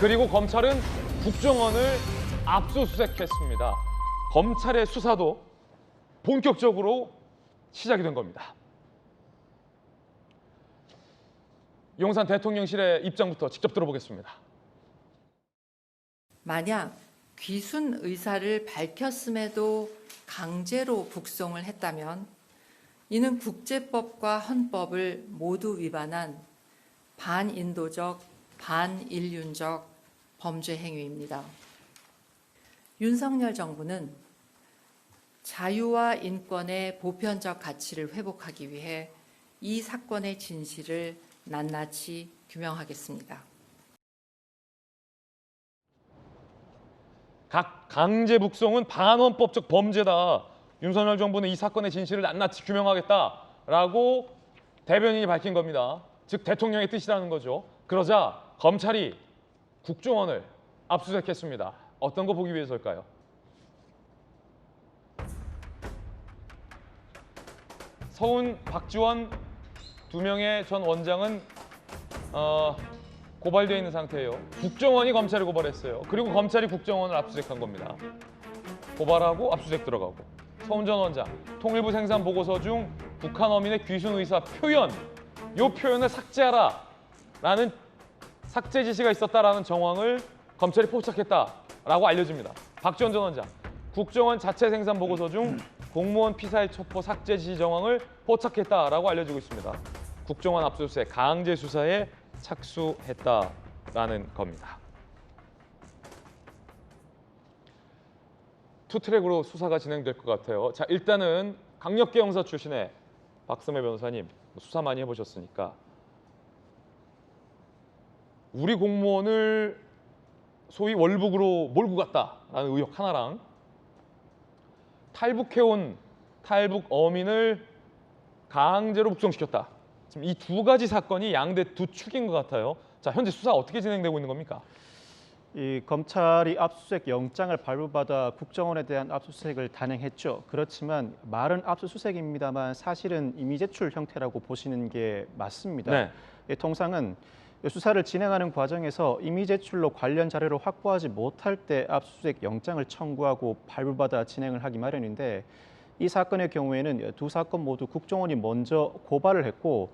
그리고 검찰은 국정원을 압수수색했습니다. 검찰의 수사도 본격적으로 시작이 된 겁니다. 용산 대통령실의 입장부터 직접 들어보겠습니다. 만약 귀순 의사를 밝혔음에도 강제로 북송을 했다면 이는 국제법과 헌법을 모두 위반한 반인도적, 반인륜적 범죄 행위입니다. 윤석열 정부는 자유와 인권의 보편적 가치를 회복하기 위해 이 사건의 진실을 낱낱이 규명하겠습니다. 각 강제 북송은 반헌법적 범죄다. 윤석열 정부는 이 사건의 진실을 낱낱이 규명하겠다라고 대변인이 밝힌 겁니다. 즉 대통령의 뜻이라는 거죠. 그러자 검찰이 국정원을 압수수색했습니다. 어떤 거 보기 위해서일까요? 서훈, 박지원 두 명의 전 원장은 고발되어 있는 상태예요. 국정원이 검찰을 고발했어요. 그리고 검찰이 국정원을 압수수색한 겁니다. 고발하고 압수수색 들어가고. 서훈 전 원장, 통일부 생산 보고서 중 북한 어민의 귀순 의사 표현, 이 표현을 삭제하라라는 삭제 지시가 있었다라는 정황을 검찰이 포착했다라고 알려집니다. 박지원 전 원장, 국정원 자체 생산 보고서 중 공무원 피사의 첩보 삭제 지시 정황을 포착했다라고 알려지고 있습니다. 국정원 압수수색 강제 수사에 착수했다라는 겁니다. 투트랙으로 수사가 진행될 것 같아요. 자, 일단은 강력계 형사 출신의 박스매 변호사님, 수사 많이 해보셨으니까 우리 공무원을 소위 월북으로 몰고 갔다라는 의혹 하나랑 탈북해온 탈북 어민을 강제로 북송시켰다. 지금 이 두 가지 사건이 양대 두 축인 것 같아요. 자, 현재 수사 어떻게 진행되고 있는 겁니까? 이 검찰이 압수수색 영장을 발부받아 국정원에 대한 압수수색을 단행했죠. 그렇지만 말은 압수수색입니다만 사실은 임의 제출 형태라고 보시는 게 맞습니다. 네. 통상은 수사를 진행하는 과정에서 임의 제출로 관련 자료를 확보하지 못할 때 압수수색 영장을 청구하고 발부받아 진행을 하기 마련인데 이 사건의 경우에는 두 사건 모두 국정원이 먼저 고발을 했고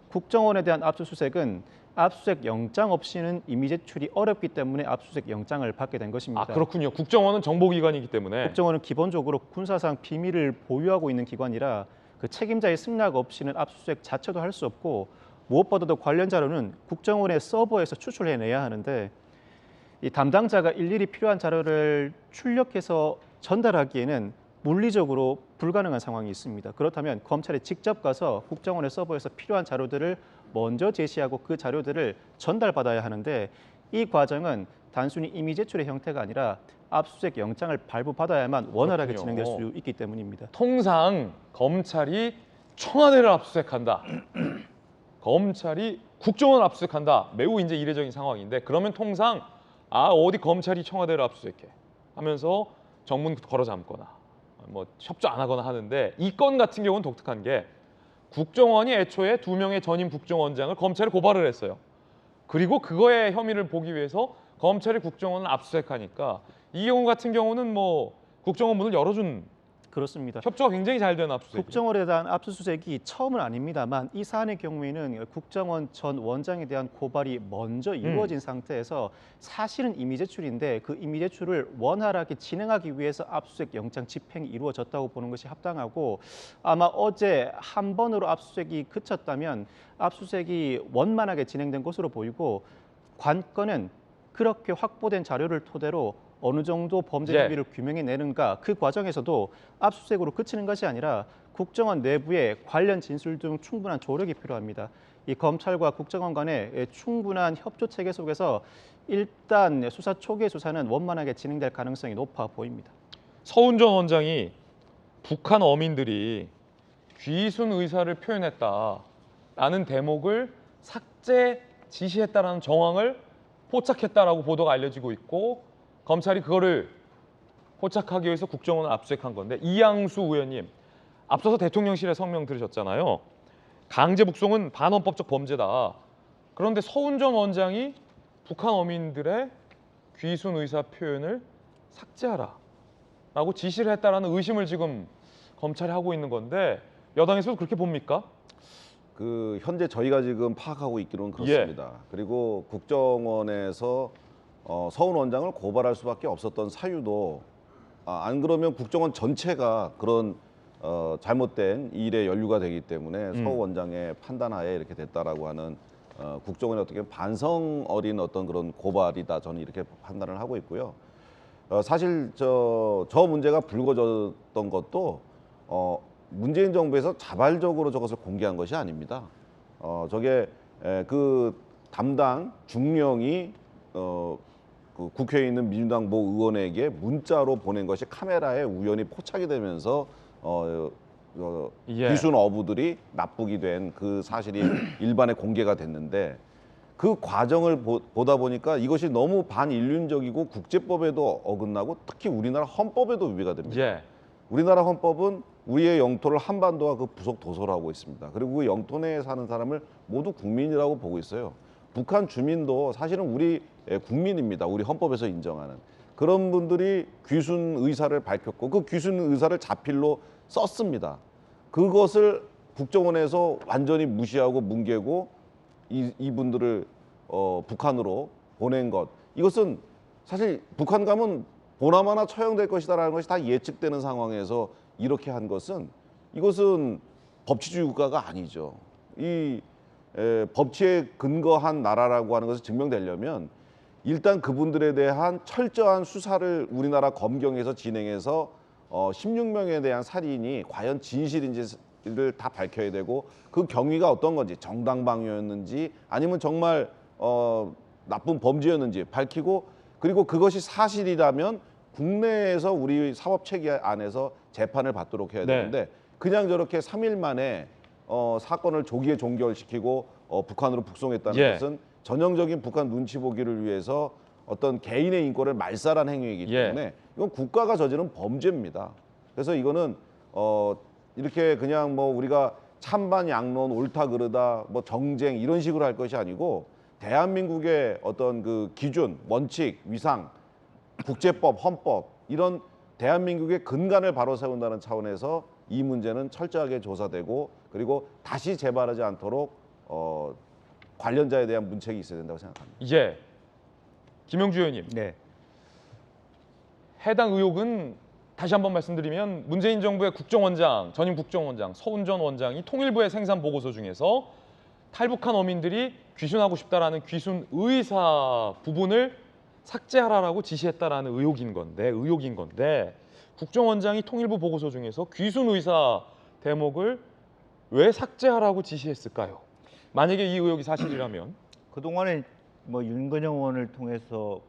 국정원에 대한 압수수색은 압수수색 영장 없이는 임의 제출이 어렵기 때문에 압수수색 영장을 받게 된 것입니다. 아, 그렇군요. 국정원은 정보기관이기 때문에. 국정원은 기본적으로 군사상 비밀을 보유하고 있는 기관이라 그 책임자의 승낙 없이는 압수수색 자체도 할 수 없고 무엇보다도 관련 자료는 국정원의 서버에서 추출해내야 하는데 이 담당자가 일일이 필요한 자료를 출력해서 전달하기에는 물리적으로 불가능한 상황이 있습니다. 그렇다면 검찰이 직접 가서 국정원의 서버에서 필요한 자료들을 먼저 제시하고 그 자료들을 전달받아야 하는데 이 과정은 단순히 임의 제출의 형태가 아니라 압수수색 영장을 발부받아야만 원활하게 그렇군요. 진행될 수 있기 때문입니다. 통상 검찰이 청와대를 압수수색한다. 검찰이 국정원을 압수수색한다. 매우 이제 이례적인 상황인데 그러면 통상 어디 검찰이 청와대를 압수수색해 하면서 정문 걸어 잠거나 뭐 협조 안 하거나 하는데 이 건 같은 경우는 독특한 게 국정원이 애초에 두 명의 전임 국정원장을 검찰에 고발을 했어요. 그리고 그거의 혐의를 보기 위해서 검찰이 국정원을 압수수색하니까 이 경우 같은 경우는 뭐 국정원 문을 열어준 그렇습니다. 협조가 굉장히 잘 된 압수수색. 국정원에 대한 압수수색이 처음은 아닙니다만 이 사안의 경우에는 국정원 전 원장에 대한 고발이 먼저 이루어진 상태에서 사실은 임의 제출인데 그 임의 제출을 원활하게 진행하기 위해서 압수수색 영장 집행이 이루어졌다고 보는 것이 합당하고 아마 어제 한 번으로 압수수색이 그쳤다면 압수수색이 원만하게 진행된 것으로 보이고 관건은 그렇게 확보된 자료를 토대로 어느 정도 범죄 행위를 규명해내는가 그 과정에서도 압수수색으로 그치는 것이 아니라 국정원 내부에 관련 진술 등 충분한 조력이 필요합니다. 이 검찰과 국정원 간의 충분한 협조 체계 속에서 일단 수사 초기의 수사는 원만하게 진행될 가능성이 높아 보입니다. 서훈 전 원장이 북한 어민들이 귀순 의사를 표현했다라는 대목을 삭제 지시했다라는 정황을 포착했다라고 보도가 알려지고 있고 검찰이 그거를 포착하기 위해서 국정원을 압수수색한 건데 이양수 의원님 앞서서 대통령실의 성명 들으셨잖아요. 강제 북송은 반헌법적 범죄다. 그런데 서훈 전 원장이 북한 어민들의 귀순 의사 표현을 삭제하라라고 지시를 했다라는 의심을 지금 검찰이 하고 있는 건데 여당에서도 그렇게 봅니까? 그 현재 저희가 지금 파악하고 있기로는 그렇습니다. 그리고 국정원에서 서훈 원장을 고발할 수밖에 없었던 사유도 안 그러면 국정원 전체가 그런 잘못된 일에 연루가 되기 때문에 서훈 원장의 판단하에 이렇게 됐다라고 하는 국정원의 어떻게 보면 반성 어린 어떤 그런 고발이다 저는 이렇게 판단을 하고 있고요. 사실 저 문제가 불거졌던 것도 문재인 정부에서 자발적으로 저것을 공개한 것이 아닙니다. 저게 그 담당 중령이 그 국회에 있는 민주당 모 의원에게 문자로 보낸 것이 카메라에 우연히 포착이 되면서 예. 귀순 어부들이 납북이 된 그 사실이 일반에 공개가 됐는데 그 과정을 보다 보니까 이것이 너무 반인륜적이고 국제법에도 어긋나고 특히 우리나라 헌법에도 위배가 됩니다. 예. 우리나라 헌법은 우리의 영토를 한반도와 그 부속 도서로 하고 있습니다. 그리고 그 영토 내에 사는 사람을 모두 국민이라고 보고 있어요. 북한 주민도 사실은 우리 국민입니다. 우리 헌법에서 인정하는. 그런 분들이 귀순 의사를 밝혔고 그 귀순 의사를 자필로 썼습니다. 그것을 국정원에서 완전히 무시하고 뭉개고 이분들을 북한으로 보낸 것. 이것은 사실 북한 가면 보나마나 처형될 것이다라는 것이 다 예측되는 상황에서 이렇게 한 것은 이것은 법치주의 국가가 아니죠. 이 법치에 근거한 나라라고 하는 것을 증명되려면 일단 그분들에 대한 철저한 수사를 우리나라 검경에서 진행해서 16명에 대한 살인이 과연 진실인지를 다 밝혀야 되고 그 경위가 어떤 건지 정당방위였는지 아니면 정말 나쁜 범죄였는지 밝히고 그리고 그것이 사실이라면 국내에서 우리 사법체계 안에서 재판을 받도록 해야 되는데 그냥 저렇게 3일 만에 사건을 조기에 종결시키고 북한으로 북송했다는 예. 것은 전형적인 북한 눈치 보기를 위해서 어떤 개인의 인권을 말살한 행위이기 때문에 이건 국가가 저지른 범죄입니다. 그래서 이거는 이렇게 그냥 뭐 우리가 찬반 양론 옳다 그르다 뭐 정쟁 이런 식으로 할 것이 아니고 대한민국의 어떤 그 기준, 원칙, 위상, 국제법, 헌법 이런 대한민국의 근간을 바로 세운다는 차원에서 이 문제는 철저하게 조사되고 그리고 다시 재발하지 않도록 관련자에 대한 문책이 있어야 된다고 생각합니다. 예. 김영주 의원님. 네. 해당 의혹은 다시 한번 말씀드리면 문재인 정부의 국정원장, 전임 국정원장 서훈 전 원장이 통일부의 생산 보고서 중에서 탈북한 어민들이 귀순하고 싶다라는 귀순 의사 부분을 삭제하라라고 지시했다라는 의혹인 건데 국정원장이 통일부 보고서 중에서 귀순 의사 대목을 왜 삭제하라고 지시했을까요? 만약에 이 의혹이 사실이라면 그동안에 뭐 윤건영 의원을 통해서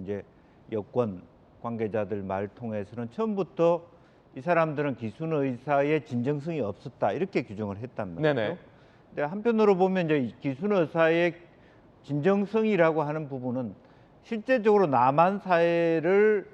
이제 여권 관계자들 말 통해서는 처음부터 이 사람들은 귀순 의사의 진정성이 없었다 이렇게 규정을 했단 말이죠. 네네. 근데 한편으로 보면 이제 귀순 의사의 진정성이라고 하는 부분은 실제적으로 남한 사회를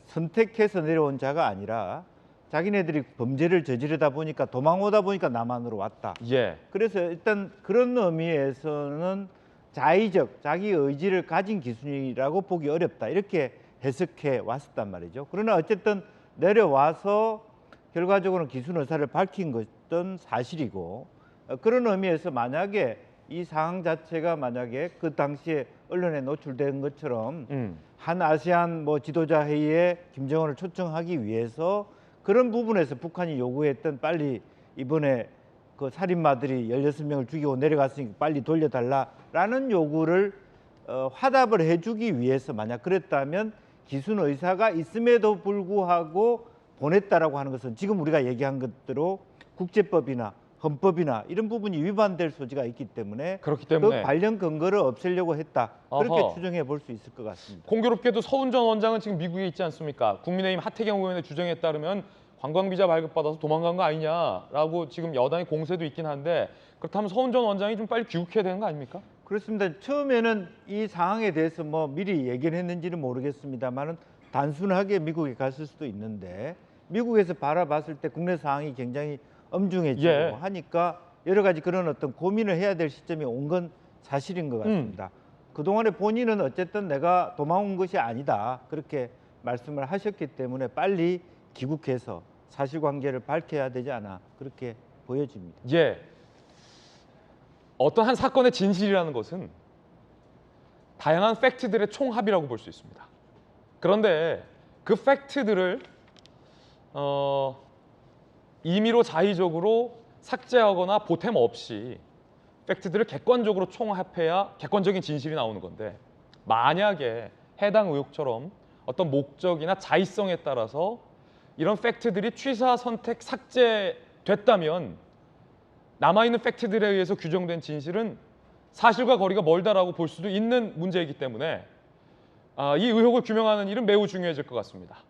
선택해서 내려온 자가 아니라 자기네들이 범죄를 저지르다 보니까 도망오다 보니까 남한으로 왔다. 예. 그래서 일단 그런 의미에서는 자의적 자기 의지를 가진 기순이라고 보기 어렵다 이렇게 해석해 왔었단 말이죠. 그러나 어쨌든 내려와서 결과적으로는 기순 의사를 밝힌 것은 사실이고 그런 의미에서 만약에 이 상황 자체가 만약에 그 당시에 언론에 노출된 것처럼 한 아세안 뭐 지도자 회의에 김정은을 초청하기 위해서 그런 부분에서 북한이 요구했던 빨리 이번에 그 살인마들이 16명을 죽이고 내려갔으니까 빨리 돌려달라라는 요구를 화답을 해주기 위해서 만약 그랬다면 기순 의사가 있음에도 불구하고 보냈다라고 하는 것은 지금 우리가 얘기한 것대로 국제법이나 헌법이나 이런 부분이 위반될 소지가 있기 때문에 그렇기 때문에 그 관련 근거를 없애려고 했다. 그렇게 아하. 추정해 볼 수 있을 것 같습니다. 공교롭게도 서훈 전 원장은 지금 미국에 있지 않습니까? 국민의힘 하태경 의원의 주장에 따르면 관광비자 발급받아서 도망간 거 아니냐라고 지금 여당의 공세도 있긴 한데 그렇다면 서훈 전 원장이 좀 빨리 귀국해야 되는 거 아닙니까? 그렇습니다. 처음에는 이 상황에 대해서 뭐 미리 얘기를 했는지는 모르겠습니다만은 단순하게 미국에 갔을 수도 있는데 미국에서 바라봤을 때 국내 상황이 굉장히 엄중해지고 예. 하니까 여러 가지 그런 어떤 고민을 해야 될 시점이 온 건 사실인 것 같습니다. 그동안에 본인은 어쨌든 내가 도망온 것이 아니다 그렇게 말씀을 하셨기 때문에 빨리 귀국해서 사실관계를 밝혀야 되지 않아 그렇게 보여집니다. 예. 어떤 한 사건의 진실이라는 것은 다양한 팩트들의 총합이라고 볼 수 있습니다. 그런데 그 팩트들을 임의로 자의적으로 삭제하거나 보탬 없이 팩트들을 객관적으로 총합해야 객관적인 진실이 나오는 건데, 만약에 해당 의혹처럼 어떤 목적이나 자의성에 따라서 이런 팩트들이 취사, 선택, 삭제됐다면 남아있는 팩트들에 의해서 규정된 진실은 사실과 거리가 멀다라고 볼 수도 있는 문제이기 때문에 이 의혹을 규명하는 일은 매우 중요해질 것 같습니다.